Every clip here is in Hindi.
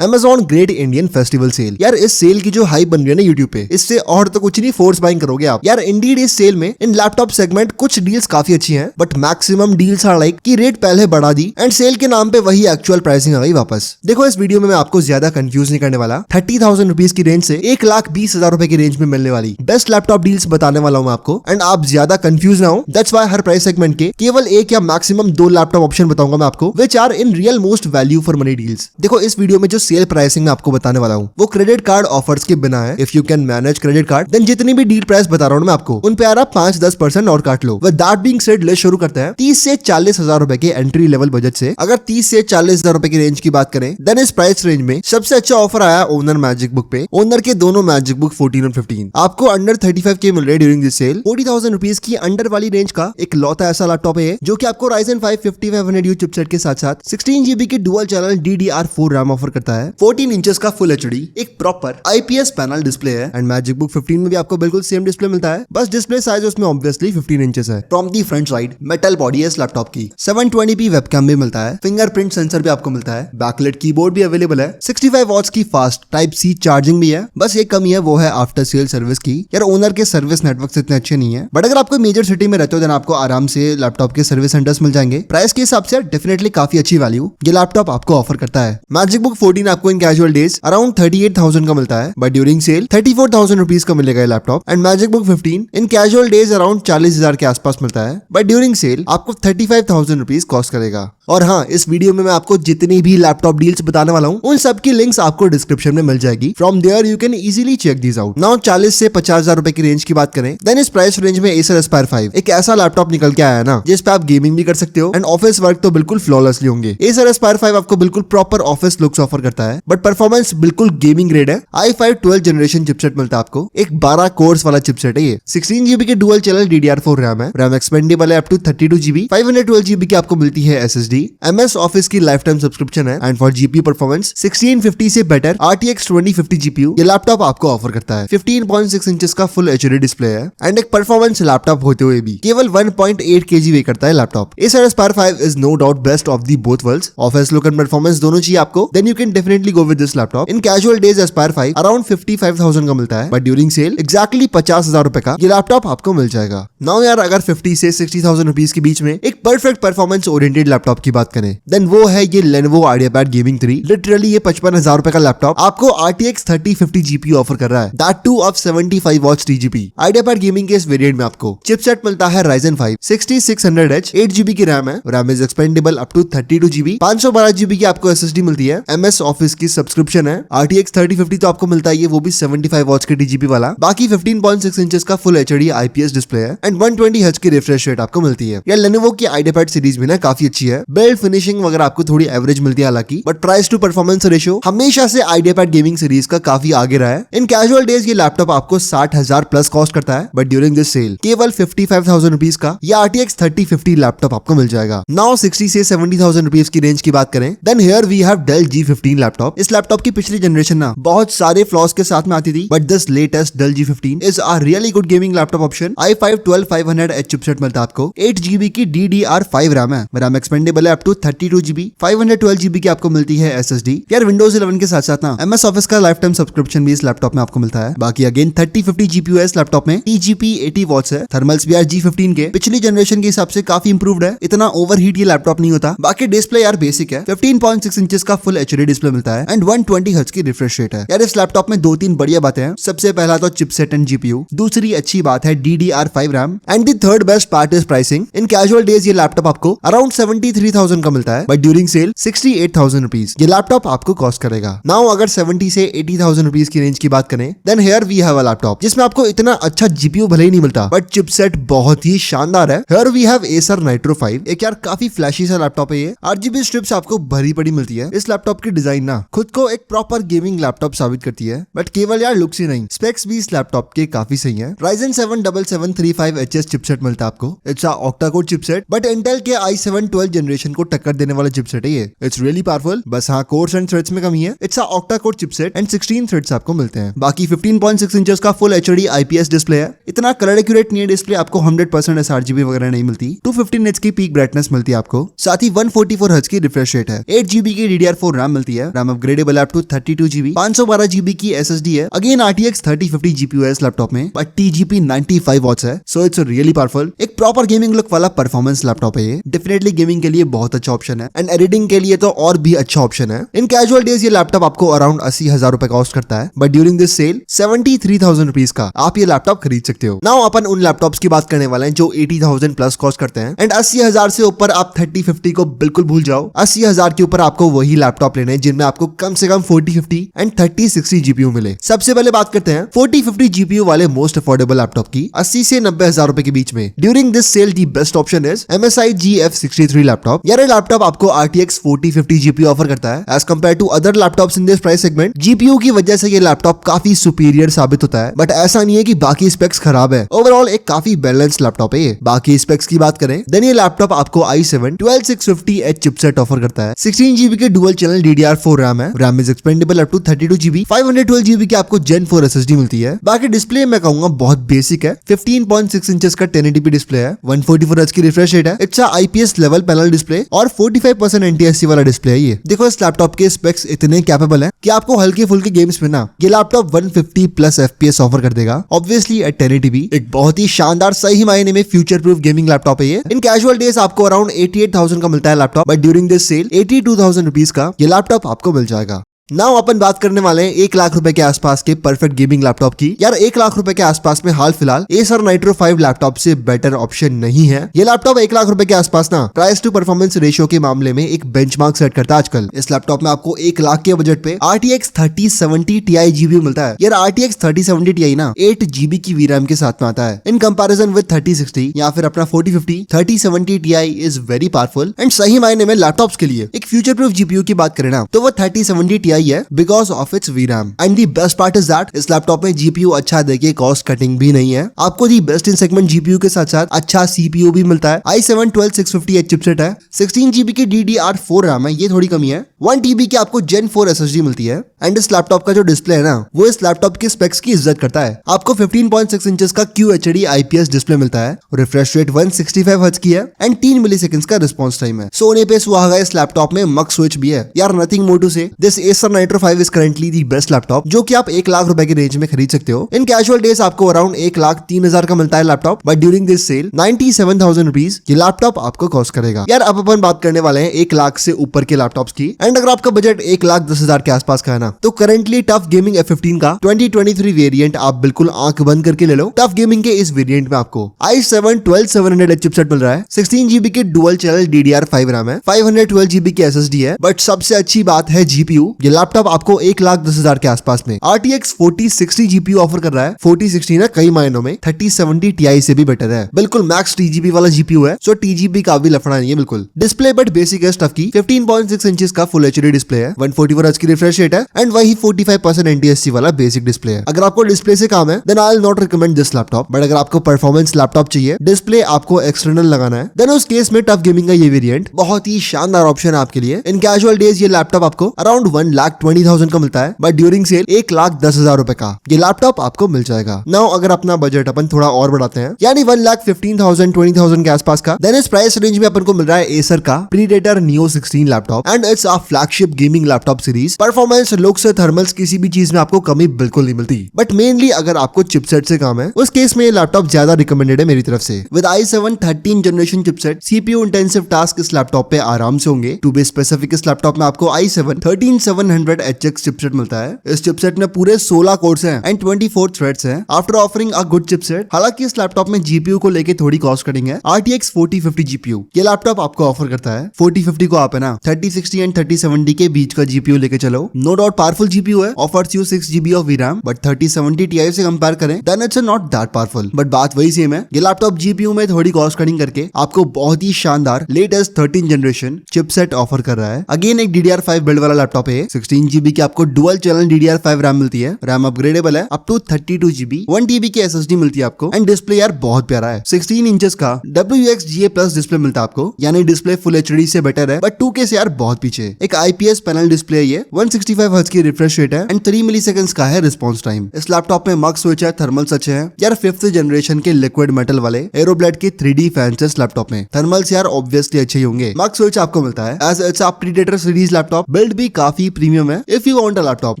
Amazon great Indian festival sale. यार इस सेल की जो हाइप बन रही है ना यूट्यूब पे, इससे और तो कुछ नहीं फोर्स बाइंग करोगे आप। यार इंडीड इस सेल में इन लैपटॉप सेगमेंट कुछ डील्स काफी अच्छी हैं, but maximum deals are like कि रेट पहले बढ़ा दी एंड सेल के नाम पे वही एक्चुअल प्राइसिंग आ गई वापस। देखो इस वीडियो में मैं आपको ज्यादा कंफ्यूज नहीं करने वाला। 30,000 रुपीज की रेंज से 1,20,000 रुपए की रेंज में मिलने वाली बेस्ट लैपटॉप डील्स बताने वाला हूँ आपको, एंड आप ज्यादा कंफ्यूज ना हो। That's why her price segment के केवल एक या मैक्सिमम 2 लैपटॉप ऑप्शन बताऊंगा मैं आपको, which are in real most value for money deals. देखो इस वीडियो में जो सेल प्राइसिंग मैं आपको बताने वाला हूँ वो क्रेडिट कार्ड ऑफर्स के बिना है। If you can manage credit card then जितनी भी डील प्राइस बता रहा हूँ मैं आपको उन पे आप 5-10% और काट लो। With that being said list शुरू करते हैं 30 से 40,000 रुपए के एंट्री लेवल बजट से। अगर 30 से 40,000 रुपए की रेंज की बात करें देन इस प्राइस रेंज में सबसे अच्छा ऑफर आया ओनर मैजिक बुक पे। ओनर के दोनों मैजिक बुक 14 और 15 आपको अंडर 35K मिल रहे ड्यूरिंग दिस सेल। 40,000 रुपीज की अंडर वाली रेंज का एक लौता ऐसा लैपटॉप है जो कि आपको Ryzen 5 5500U चिपसेट के साथ साथ 16GB की dual channel DDR4 RAM offer करता है। 14 इंचेस का फुल HD एक प्रॉपर IPS पैनल डिस्प्ले है एंड मैजिक बुक 15 में भी आपको बिल्कुल सेम डिस्प्ले मिलता है, बस डिस्प्ले साइज उसमें ऑब्वियसली 15 इंचेस है। From the front side metal body है इस लैपटॉप की। 720p वेबकैम भी मिलता है, फिंगरप्रिंट सेंसर भी आपको मिलता है, बैकलाइट कीबोर्ड भी अवेलेबल है, 65 वॉट्स की फास्ट टाइप C चार्जिंग भी है। बस एक कमी है वो है आफ्टर सेल सर्विस की। यार ओनर के सर्विस नेटवर्क इतने अच्छे नहीं है, बट अगर आपको मेजर सिटी में रहते हो देन आपको आराम से लैपटॉप के सर्विस सेंटर्स मिल जाएंगे। प्राइस के हिसाब से डेफिनेटली काफी अच्छी वैल्यू ये लैपटॉप आपको ऑफर करता है। मैजिक बुक 14 आपको इन कैजुअल डेज अराउंड 38,000 का मिलता है, बट ड्यूरिंग सेल 34,000 रुपीज का मिलेगा laptop. And magic book 15 in casual days around 40,000 के आसपास मिलता है, बट ड्यूरिंग सेल आपको 35,000 रुपीज कॉस्ट करेगा। और हाँ, इस वीडियो में मैं आपको जितनी भी लैपटॉप डील्स बताने वाला हूँ उन सब की लिंक्स आपको डिस्क्रिप्शन में मिल जाएगी। From there you can easily check this out. Now 40 से 50,000 रुपए की रेंज की बात करें देन इस प्राइस रेंज में Acer Aspire 5 एक ऐसा लैपटॉप निकल के आया है ना जिस पे आप गेमिंग भी कर सकते हो एंड ऑफिस वर्क तो बिल्कुल फ्लॉलेसली होंगे। Acer Aspire 5 आपको बिल्कुल प्रॉपर ऑफिस लुक्स ऑफर करता है, बट परफॉर्मेंस बिल्कुल गेमिंग ग्रेड है। i5 12th जनरेशन चिपसेट मिलता है आपको, एक 12 कोर्स वाला चिपसेट है ये। 16GB की डुअल चैनल DDR4 रैम है, रैम एक्सपेंडेबल है अप टू 32GB। 512GB की आपको मिलती है SSD। MS ऑफिस की लाइफ टाइम सब्सक्रिप्शन है एंड फॉर GPU परफॉर्मेंस 1650 से बेटर RTX 2050 GPU ये लैपटॉप आपको ऑफर करता है। 15.6 इंचेस का फुल HD डिस्प्ले है एंड एक परफॉर्मेंस लैपटॉप होते हुए भी केवल 1.8 kg वे करता है laptop. Acer Aspire 5 is no doubt best of the both worlds. Office look and performance दोनों चाहिए आपको then you can definitely go with this laptop. In casual days Aspire 5 around 55,000 का मिलता है, बट ड्यूरिंग सेल एक्जैक्टली 50,000 रुपए का ये लैपटॉप आपको मिल जाएगा। नाउ यार अगर 50 से 60,000 रुपीज के बीच में एक परफेक्ट परफॉर्मेंस ओरिएंटेड लैपटॉप की बात करें देन वो है ये Lenovo IdeaPad Gaming 3। लिटरली ये 55,000 रुपए का लैपटॉप आपको RTX 3050 GPU ऑफर कर रहा है, that too of 75 watts TGP। IdeaPad Gaming के इस वेरिएंट में आपको चिपसेट मिलता है Ryzen 5 6600H, 8GB की रैम है, RAM is expandable up to 32GB। 512GB की आपको SSD मिलती है। MS ऑफिस की सब्सक्रिप्शन है। RTX 3050 तो आपको मिलता है ये वो भी 75 वॉट्स के TGP वाला। बाकी 15.6 इंचेस का फुल HD IPS डिस्प्ले है एंड 120Hz की रिफ्रेश रेट आपको मिलती है। यार Lenovo की IdeaPad सीरीज भी ना काफी अच्छी है। बिल्ड फिनिशिंग वगैरह आपको थोड़ी एवरेज मिलती है हालांकि, but price to performance ratio हमेशा से IdeaPad गेमिंग सीरीज का काफी आगे रहा है। इन कैजुअल डेज ये लैपटॉप आपको 60,000 प्लस कॉस्ट करता है, बट ड्यूरिंग दिस सेल केवल 55,000 रुपीज का ये RTX 3050 लैपटॉप आपको मिल जाएगा। नाउ 60 से 70,000 रुपीज की रेंज की बात करें then here we have Dell G15 laptop. इस लैपटॉप की पिछली जनरेशन ना बहुत सारे फ्लॉज के साथ में आती थी, but this latest Dell G15 is a really good gaming laptop option. i5 12500H chipset मिलता है आपको, 8GB की DDR5 रैम है, रैम एक्सपेंडेबल है अप टू 32GB। 512GB की आपको मिलती है SSD। यार Windows 11 के साथ साथ ना MS ऑफिस का लाइफ टाइम सब्सक्रिप्शन भी इस लैपटॉप में आपको मिलता है। बाकी अगेन 3050 GPU है इस लैपटॉप में, TGP 80 वॉट्स है, थर्मल्स भी यार G15 के पिछली जनरेशन के हिसाब से काफी इंप्रूव्ड है, इतना ओवरहीट ये लैपटॉप नहीं होता। बाकी डिस्प्ले यार बेसिक है, 15.6 इंचेस का फुल HD डिस्प्ले मिलता है एंड 120Hz की रिफ्रेश रेट है। यार इस लैपटॉप में 2-3 बढ़िया बातें हैं। सबसे पहला तो चिपसेट एंड GPU, दूसरी अच्छी बात है DDR5 RAM and the third best part is pricing. In casual days ये लैपटॉप आपको अराउंड 73,000 का मिलता है, बट ड्यूरिंग सेल 68,000 रुपीज ये लैपटॉप आपको कॉस्ट करेगा। नाउ अगर 70 से 80,000 रुपीज की रेंज की बात करें then here we have a laptop जिसमें आपको इतना अच्छा GPU भले ही नहीं मिलता, बट चिपसेट बहुत ही शानदार है। Here we have Acer Nitro 5। एक यार काफी फ्लैशी सा लैपटॉप है ये, RGB स्ट्रिप्स आपको भरी पड़ी मिलती है। इस लैपटॉप की डिजाइन ना खुद को एक प्रॉपर गेमिंग लैपटॉप साबित करती है, बट केवल यार लुक्स ही नहीं, स्पेक्स भी इस लैपटॉप के काफी सही है। Ryzen 7 7735HS चिपसेट मिलता है आपको, it's a octa-core chipset, but Intel के i7 12th जनरेशन को टक्कर देने वाला चिपसेट है ये। इट्स रियली पावरफुल, बस हाँ कोर्स एंड थ्रेड्स में कमी है। It's a octa-core chipset and 16 threads आपको मिलते हैं। बाकी 15.6 इंचेस का फुल HD IPS डिस्प्ले है, इतना कलर एक्यूरेट नहीं है डिस्प्ले, आपको 100% sRGB वगैरह नहीं मिलती। 215 Hz की पीक ब्राइटनेस मिलती है आपको, साथ ही 144 Hz की रिफ्रेश रेट है। 8GB की DDR4 रैम मिलती है रैम अपग्रेडेबल है अप टू 32GB, 512GB की SSD है। अगेन RTX 3050 GPU है इस लैपटॉप में, बट TGP 95 वॉट्स है, सो इट्स रियली पावरफुल। एक प्रॉपर गेमिंग लुक वाला परफॉर्मेंस लैपटॉप है ये। डेफिनेटली गेमिंग के लिए बहुत अच्छा ऑप्शन है एंड एडिटिंग के लिए तो और भी अच्छा ऑप्शन है। इन कैजुअल डेज ये लैपटॉप आपको अराउंड 80,000 रुपए कॉस्ट करता है, but during this sale 73,000 rupees का आप ये लैपटॉप खरीद सकते हो। नाउ अपन उन लैपटॉप्स की बात करने वाले हैं जो 80,000 प्लस कॉस्ट करते हैं एंड 80,000 से ऊपर आप 3050 को बिल्कुल भूल जाओ। 80,000 के ऊपर आपको वही लैपटॉप लेने हैं जिनमें आपको कम से कम 4050 एंड 3060 GPU मिले। सबसे पहले बात करते हैं 4050 GPU वाले मोस्ट अफोर्डेबल लैपटॉप की 80 से 90,000 रुपए के बीच में। During this sale the best option is MSI GF63 laptop. यार लैपटॉप आपको RTX 4050 GPU ऑफर करता है as compared to other laptops in this price segment. GPU की वजह से ये लैपटॉप काफी सुपीरियर साबित होता है, बट ऐसा नहीं है कि बाकी स्पेक्स खराब है। ओवरऑल एक काफी बैलेंस लैपटॉप है ये। बाकी स्पेक्स की बात करें देन ये लैपटॉप आपको i7 12650H चिपसेट ऑफर करता है। 16GB के डुअल चैनल DDR4 रैम है। RAM is expandable up to 32GB। 512GB की आपको Gen 4 SSD मिलती है। बाकी डिस्प्ले मैं कहूंगा बहुत बेसिक है। 15.6 इंचेस का 1080p डिस्प्ले है। 144Hz की रिफ्रेश रेट है। It's IPS level panel display और 45% NTSC वाला डिस्प्ले है ये। देखो इस लैपटॉप के स्पेक्स इतने कैपेबल है कि आपको हल्के फुल्के गेम्स में ना ये लैपटॉप 150 प्लस FPS ऑफर कर देगा, ऑब्वियसली एट 1080p। एक बहुत ही शानदार सही मायने में फ्यूचर प्रूफ गेमिंग लैपटॉप है ये। इन कैजुअल डेज आपको अराउंड 88,000 का मिलता है laptop, but during this sale 82,000 rupees का ये लैपटॉप आपको मिल जाएगा। नाउ अपन बात करने वाले हैं 1 लाख रुपए के आसपास के परफेक्ट गेमिंग लैपटॉप की। यार 1 लाख रुपए के आसपास में हाल फिलहाल Acer Nitro 5 लैपटॉप से बेटर ऑप्शन नहीं है। ये लैपटॉप 1 लाख रुपए के आसपास ना प्राइस टू परफॉर्मेंस रेशियो के मामले में एक बेंचमार्क सेट करता है आजकल। इस लैपटॉप में आपको 1 लाख के बजट पे RTX 3070 Ti GPU मिलता है। यार RTX 3070 Ti ना 8GB की VRAM के साथ में आता है। इन कंपैरिजन विद 3060 या फिर अपना 4050, 3070 Ti is very powerful and सही मायने में लैपटॉप्स के लिए एक फ्यूचर प्रूफ GPU की बात करें ना तो वो 3070 Ti है because of its VRAM and the best part is that इस लैपटॉप में GPU अच्छा देके कॉस्ट कटिंग भी नहीं है। आपको the best in segment GPU के साथ साथ अच्छा CPU भी मिलता है। i7 12650H चिपसेट है। 16GB की DDR4 रैम है, ये थोड़ी कमी है। 1TB की आपको Gen 4 SSD मिलती है एंड इस लैपटॉप का जो डिस्प्ले है ना वो इस लैपटॉप के स्पेक्स की इज्जत करता है। आपको 15.6 इंचेस का QHD IPS डिस्प्ले मिलता है। रिफ्रेश रेट 165 Hz की है एंड 3 मिलीसेकंड्स का रिस्पॉन्स टाइम है। सोने पे सुहागा इस लैपटॉप में मक स्विच भी है। यार नथिंग मोर टू से, this Acer Nitro 5 is currently the best laptop जो कि आप 1 लाख रुपए के रेंज में खरीद सकते हो। इन कैजुअल डेज आपको अराउंड 1,03,000 का मिलता है laptop, but during this sale 97,000 rupees ये लैपटॉप आपको कॉस्ट करेगा। यार अब अपन बात करने वाले हैं 1 लाख से ऊपर के लैपटॉप्स की एंड अगर आपका बजट 1,10,000 के आसपास का है ना तो करंटली टफ गेमिंग F15 का 2023 वेरिएंट आप बिल्कुल आंख बंद करके ले लो। टफ गेमिंग के इस वेरिएंट में आपको i7 12700H चिपसेट मिल रहा है। 16GB के डुअल चैनल DDR5 रैम है। 512GB की SSD है, बट सबसे अच्छी बात है GPU। ये लैपटॉप आपको 1,10,000 के आसपास में RTX 4060 GPU ऑफर कर रहा है। 4060 ना कई मायनों में 3070 Ti से भी बेटर है। बिल्कुल मैक्स TGP वाला GPU है, सो TGP का भी लफड़ा नहीं है बिल्कुल। डिस्प्ले बट बेसिक है स्टफ की। 15.6 इंचेस का फुल HD डिस्प्ले है। 144Hz की रिफ्रेश रेट है एंड वही 45% NTSC वाला बेसिक डिस्प्ले है। अगर आपको डिस्प्ले से काम है then I will not recommend this laptop, but अगर आपको परफॉर्मेंस लैपटॉप चाहिए, डिस्प्ले आपको एक्सटर्नल लगाना है, देन उस केस में टफ गेमिंग का ये वेरिएंट बहुत ही शानदार ऑप्शन है आपके लिए। इन कैजुअल डेज ये लैपटॉप आपको अराउंड 1,20,000 का मिलता है, बट ड्यूरिंग सेल 1,10,000 रुपए का ये लैपटॉप आपको मिल जाएगा। नाउ अगर अपना बजट अपन थोड़ा और बढ़ाते हैं यानी 1,15,000 20,000 के आसपास का, देन इस प्राइस रेंज में अपन को मिल रहा है Acer का Predator Neo 16 laptop and it's a flagship gaming laptop series. Performance, looks, thermals किसी भी चीज में आपको कमी बिल्कुल नहीं मिलती, बट मेनली अगर आपको चिपसेट से काम है उस केस में ये लैपटॉप ज्यादा रिकमेंडेड है मेरी तरफ से। With i7 13 generation chipset, CPU intensive task इस लैपटॉप पे आराम से होंगे। टू बी स्पेसिफिक इस लैपटॉप में आपको i7 13700HX चिपसेट मिलता है। इस चिपसेट में पूरे 16 कोर्स हैं एंड 24 थ्रेड्स हैं after offering a good chipset. हालांकि इस लैपटॉप में GPU को लेके थोड़ी कॉस्ट कटिंग है। RTX 4050 GPU ये लैपटॉप आपको ऑफर करता है। 4050 को आप है ना 3060 एंड 3070 के बीच का GPU लेके चलो। नो डाउट पावरफुल GPU है, offers you 6GB of VRAM, बट 3070 Ti से कंपेयर करें then it's not that powerful, but बात वही सेम है। ये लैपटॉप GPU में थोड़ी कॉस्ट कटिंग करके आपको बहुत ही शानदार लेटेस्ट 13 जनरेशन चिपसेट ऑफर कर रहा है। अगेन एक DDR5 बिल्ड वाला लैपटॉप है। 16GB की आपको डुअल चैनल DDR5 रैम मिलती है। रैम अपग्रेडेबल है अप टू 32GB। 1TB की SSD मिलती है आपको एंड डिस्प्ले यार बहुत प्यारा है। 16 इंचेस का WXGA+ डिस्प्ले मिलता है आपको, यानी डिस्प्ले फुल HD से बेटर है, बट 2K से यार बहुत पीछे। एक IPS पैनल डिस्प्ले है ये। 165 Hz की रिफ्रेश रेट है एंड 3 मिलीसेकंड्स का है रिस्पॉन्स टाइम। इस लैपटॉप में मक स्विच है, थर्मल्स अच्छे हैं यार। 5th जनरेशन के लिक्विड मेटल वाले एरोब्लेड के 3D फैंस इस लैपटॉप में। थर्मल्स यार ऑब्वियसली अच्छे ही होंगे। मक स्विच आपको मिलता है as it's a predator series laptop. Build भी काफी प्रीमियम प्रीमियम है if you want a laptop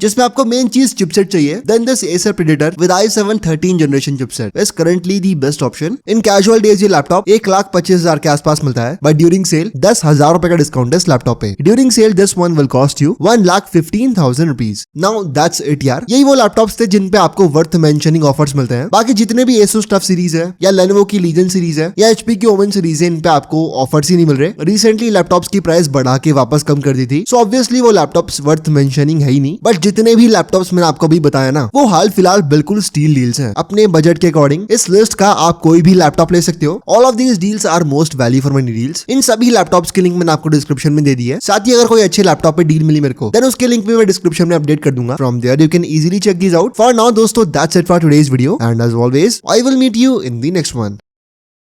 जिसमें आपको मेन चीज चिपसेट चाहिए, then this Acer Predator with i7 13 generation chipset is currently the best option. In casual days ये लैपटॉप 1,25,000 के आसपास मिलता है, बट ड्यूरिंग सेल 10,000 रुपए का डिस्काउंट है इस लैपटॉप पे। During sale this one will cost you 1,15,000 rupees. Now that's it यार, यही वो लैपटॉप्स थे जिन पे आपको वर्थ मेंशनिंग ऑफर्स मिलते हैं। बाकी जितने भी Asus टफ सीरीज है या Lenovo की लीजन सीरीज है या HP की ओमेन सीरीज है, इन पे आपको ऑफर्स ही नहीं मिल रहे। रिसेंटली लैपटॉप्स की प्राइस बढ़ा के वापस कम कर दी थी, सो ऑब्वियसली वो लैपटॉप्स वर्थ मेंशनिंग है ही नहीं। बट जितने भी लैपटॉप्स मैंने आपको अभी बताया ना, वो हाल फिलहाल बिल्कुल स्टील डील्स हैं। अपने बजट के अकॉर्डिंग इस लिस्ट का आप कोई भी लैपटॉप ले सकते हो। All of these deals are most value for money deals. इन सभी लैपटॉप्स की लिंक मैंने आपको डिस्क्रिप्शन में दे दी है। साथ ही अगर कोई अच्छे लैपटॉप पे डील मिली मेरे को, देन उसके लिंक भी मैं डिस्क्रिप्शन में अपडेट कर दूंगा। From there you can easily check this out. For now दोस्तों, that's it for today's video, and as always I will meet you in the next one.